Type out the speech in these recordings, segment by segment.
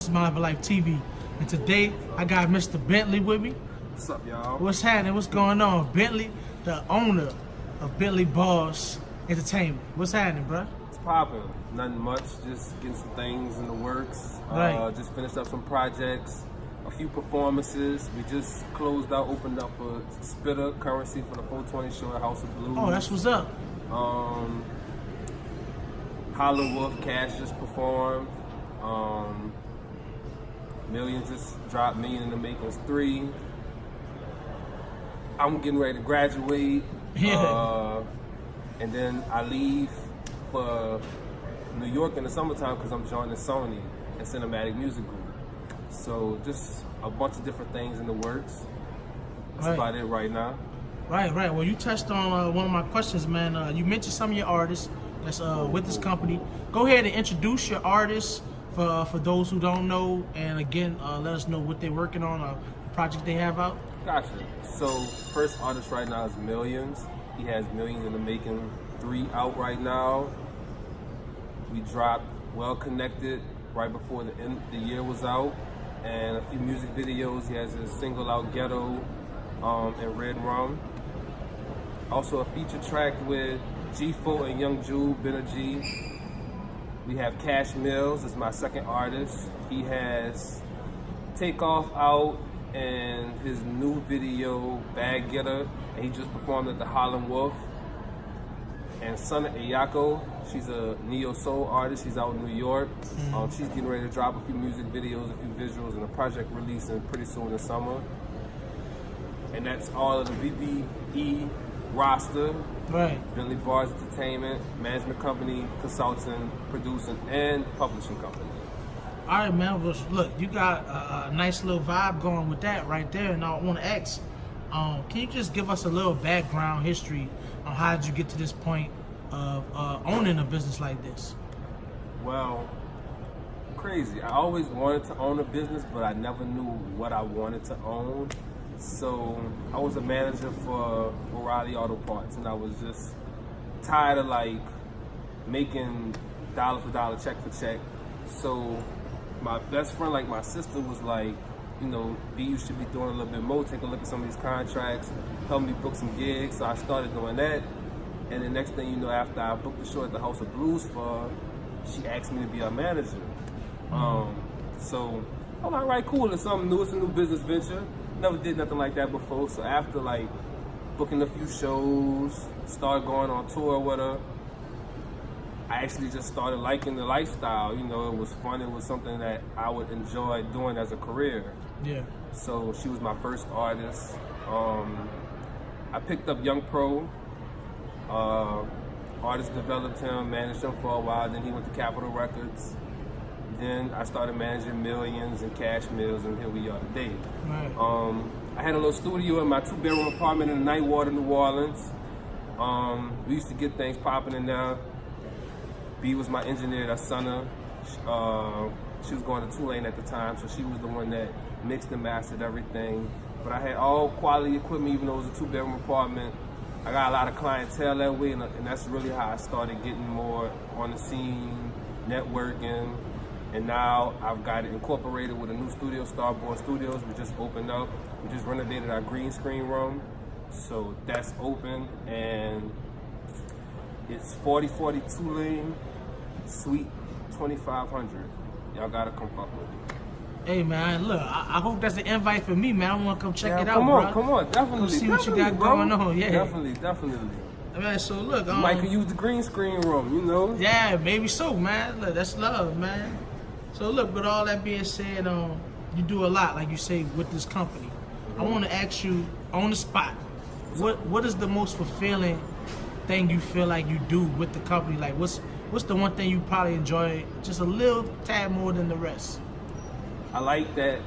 This is My Life TV. And today, I got Mr. Bentley with me. What's up, y'all? What's happening? What's going on? Bentley, the owner of Bentley Boss Entertainment. What's happening, bro? It's popping. Nothing much. Just getting some things in the works. Right. Just finished up some projects. A few performances. We just closed out, opened up a Spitter Currency for the 420 show at House of Blues. Oh, that's what's up. Holland Wolf Cash just performed. Millions just dropped. Million in the Makings 3. I'm getting ready to graduate. Yeah. And then I leave for New York in the summertime because I'm joining Sony and Cinematic Music Group. So just a bunch of different things in the works. That's about it right now. Right. Well, you touched on one of my questions, man. You mentioned some of your artists that's with this company. Go ahead and introduce your artists for those who don't know, and again, let us know what they're working on, the project they have out. Gotcha. So first artist right now is Millions. He has Millions in the Making 3 out right now. We dropped Well Connected right before the year was out, and a few music videos. He has his single out, Ghetto, and Red Rum. Also a feature track with G4 and Young Jewel, Benna G. We have Cash Mills, is my second artist. He has Takeoff out and his new video, Bag Getter, and he just performed at the Holland Wolf. And Sana Ayako, she's a neo soul artist. She's out in New York. She's getting ready to drop a few music videos, a few visuals, and a project releasing pretty soon this summer. And that's all of the BBE roster. Right. Bentley Boss Entertainment, management company, consulting, producing, and publishing company. All right, man. Well, look, you got a nice little vibe going with that right there, and I want to ask, can you just give us a little background history on how did you get to this point of owning a business like this? Well, crazy. I always wanted to own a business, but I never knew what I wanted to own. So I was a manager for O'Reilly Auto Parts, and I was just tired of like making dollar for dollar, check for check. So my best friend, like my sister, was like, you know, B, you should be doing a little bit more. Take a look at some of these contracts, help me book some gigs. So I started doing that. And the next thing you know, after I booked the show at the House of Blues for her, she asked me to be her manager. So I'm like, all right, cool. It's something new. It's a new business venture. Never did nothing like that before. So after like booking a few shows, started going on tour with her, I actually just started liking the lifestyle. You know, it was fun. It was something that I would enjoy doing as a career. Yeah. So she was my first artist. I picked up Young Pro. Artist developed him, managed him for a while. Then he went to Capitol Records. Then I started managing Millions and Cash Mills, and here we are today. Right. I had a little studio in my 2-bedroom apartment in Nightwater, New Orleans. We used to get things popping in there. B was my engineer, that's Sana. She was going to Tulane at the time, so she was the one that mixed and mastered everything. But I had all quality equipment, even though it was a 2-bedroom apartment. I got a lot of clientele that way, and that's really how I started getting more on the scene, networking. And now I've got it incorporated with a new studio, Starboard Studios. We just opened up. We just renovated our green screen room. So that's open, and it's 4040 Tulane, Suite 2500. Y'all gotta come fuck with me. Hey, man, look, I hope that's an invite for me, man. I want to come check it out, come on, bro. come on, definitely. Come see what you got bro. going on, yeah. Definitely. Man, so look, You might could use the green screen room, you know? Yeah, maybe so, man. Look, that's love, man. So look, with all that being said, you do a lot, like you say, with this company. I want to ask you on the spot, what is the most fulfilling thing you feel like you do with the company? Like, what's the one thing you probably enjoy just a little tad more than the rest? I like that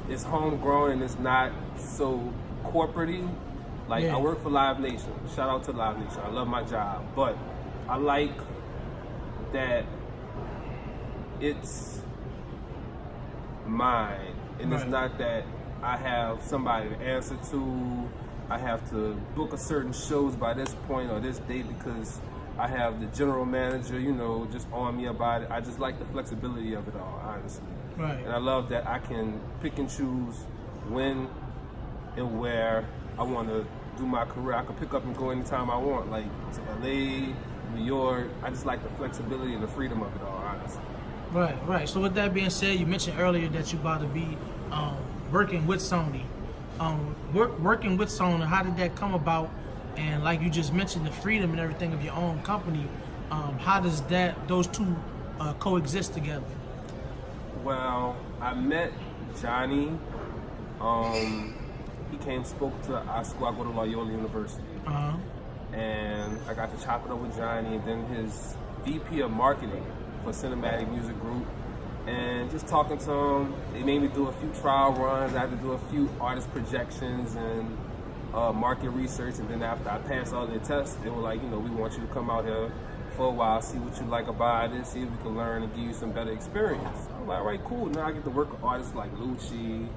it's homegrown and it's not so corporate-y. Like, Yeah. I work for Live Nation. Shout out to Live Nation. I love my job. But I like that it's mine. And it's not that I have somebody to answer to. I have to book a certain shows by this point or this date because I have the general manager, you know, just on me about it. I just like the flexibility of it all, honestly. Right. And I love that I can pick and choose when and where I want to do my career. I can pick up and go anytime I want, like to LA, New York. I just like the flexibility and the freedom of it all, honestly. Right. So with that being said, you mentioned earlier that you're about to be working with Sony. Working with Sony, how did that come about? And like you just mentioned, the freedom and everything of your own company. How does those two coexist together? Well, I met Johnny. He came, spoke to our school. I go to Loyola University. And I got to chop it up with Johnny, and then his VP of marketing for Cinematic Music Group. And just talking to him, they made me do a few trial runs. I had to do a few artist projections and market research. And then after I passed all their tests, they were like, you know, we want you to come out here for a while, see what you like about it, see if we can learn and give you some better experience. I'm like, all right, cool. Now I get to work with artists like Lucci,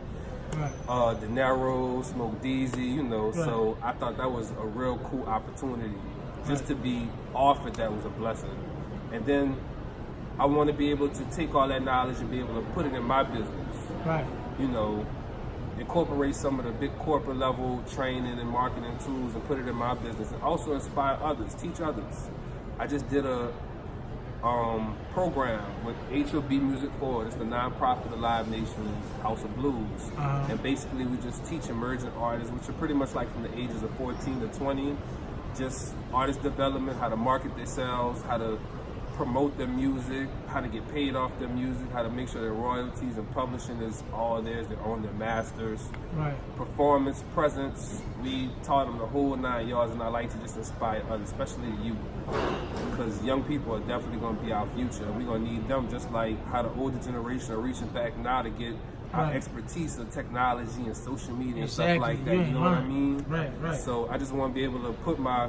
De Niro, Smoke DZ, you know. Right. So I thought that was a real cool opportunity just to be offered. That was a blessing. And then I want to be able to take all that knowledge and be able to put it in my business. Right. You know, incorporate some of the big corporate level training and marketing tools and put it in my business, and also inspire others, teach others. I just did a program with HOB Music Forward. It's the nonprofit of Live Nation House of Blues. And basically we just teach emerging artists, which are pretty much like from the ages of 14 to 20, just artist development, how to market themselves, how to promote their music, how to get paid off their music, how to make sure their royalties and publishing is all theirs, they own their masters. Right. Performance, presence, we taught them the whole 9 yards, and I like to just inspire others, especially you, because young people are definitely going to be our future. We're going to need them just like how the older generation are reaching back now to get our expertise of technology and social media and stuff like that, you know what I mean? Right. So I just want to be able to put my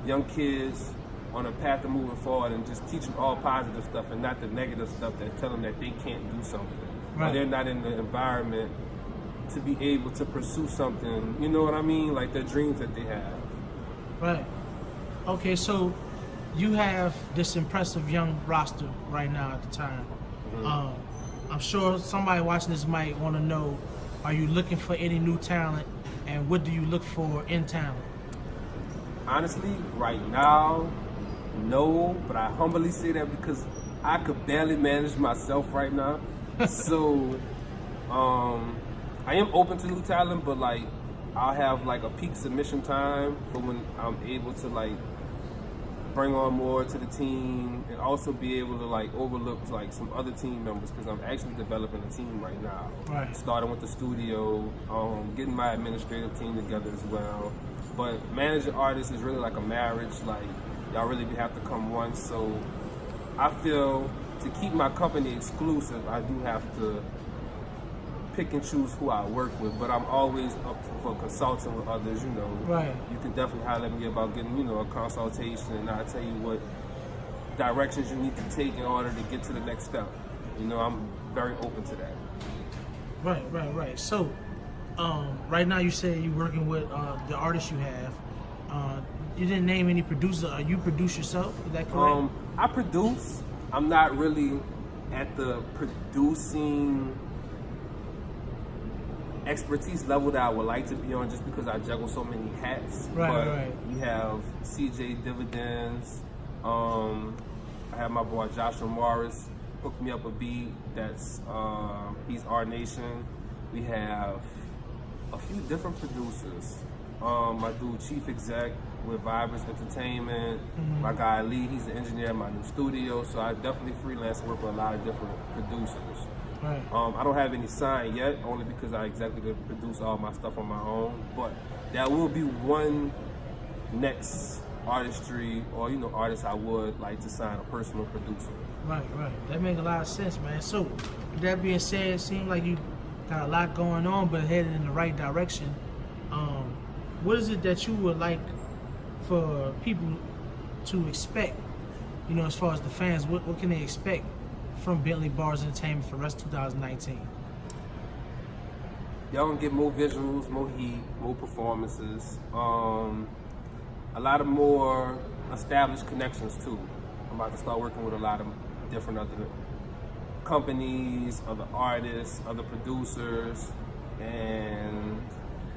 young kids on a path of moving forward and just teach them all positive stuff and not the negative stuff that tell them that they can't do something. Or they're not in the environment to be able to pursue something, you know what I mean? Like the dreams that they have. Right. Okay, so you have this impressive young roster right now at the time. I'm sure somebody watching this might want to know, are you looking for any new talent, and what do you look for in talent? Honestly, right now, no, but I humbly say that because I could barely manage myself right now. So, I am open to new talent, but like, I'll have like a peak submission time for when I'm able to like bring on more to the team, and also be able to like overlook like some other team members, because I'm actually developing a team right now. Right. Starting with the studio, getting my administrative team together as well. But managing artists is really like a marriage. Like, y'all really have to come once. So I feel to keep my company exclusive, I do have to pick and choose who I work with. But I'm always up for consulting with others, you know. Right. You can definitely holler at me about getting, you know, a consultation, and I'll tell you what directions you need to take in order to get to the next step. You know, I'm very open to that. Right. So, right now you say you're working with the artists you have. You didn't name any producer. You produce yourself? Is that correct? I produce. I'm not really at the producing expertise level that I would like to be on, just because I juggle so many hats. Right. We have CJ Dividends. I have my boy Joshua Morris hook me up a beat. That's he's our nation. We have a few different producers. My dude Chief Exec with Vibers Entertainment. My guy Lee, he's the engineer in my new studio. So I definitely freelance work with a lot of different producers. Right. I don't have any signed yet, only because I executive produce all my stuff on my own. But that will be one next artistry, or you know, artist I would like to sign, a personal producer. Right. That makes a lot of sense, man. So with that being said, it seems like you got a lot going on, but headed in the right direction. What is it that you would like for people to expect, you know, as far as the fans? What can they expect from Bentley Bars Entertainment for the rest of 2019? Y'all gonna get more visuals, more heat, more performances, a lot of more established connections too. I'm about to start working with a lot of different other companies, other artists, other producers, and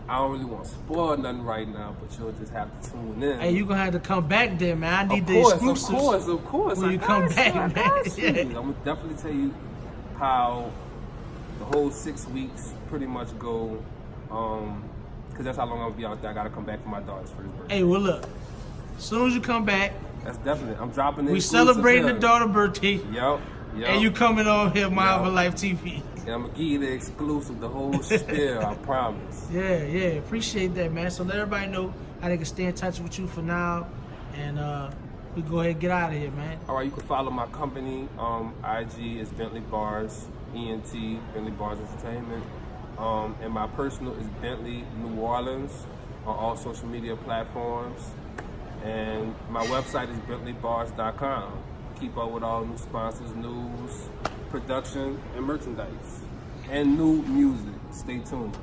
I don't really want to spoil nothing right now, but you'll just have to tune in. Hey, you gonna have to come back there, man. I need Of the course, exclusives. of course. When I you got come you, back, I man. got you. Yeah. I'm gonna definitely tell you how the whole 6 weeks pretty much go, because that's how long I'm gonna be out there. I gotta come back for my daughter's first birthday. Hey, well look, as soon as you come back, That's definitely. I'm dropping it. we celebrating the daughter birthday, Yep. and you coming on here, My Yup. Other Life TV. And I'm gonna give you the exclusive, the whole spiel. I promise. Yeah, appreciate that, man. So let everybody know how they can stay in touch with you for now, and we go ahead and get out of here, man. All right, you can follow my company. IG is Bentley Bars, ENT, Bentley Bars Entertainment. And my personal is Bentley New Orleans on all social media platforms. And my website is BentleyBars.com. Keep up with all new sponsors, news, production, and merchandise. And new music. Stay tuned.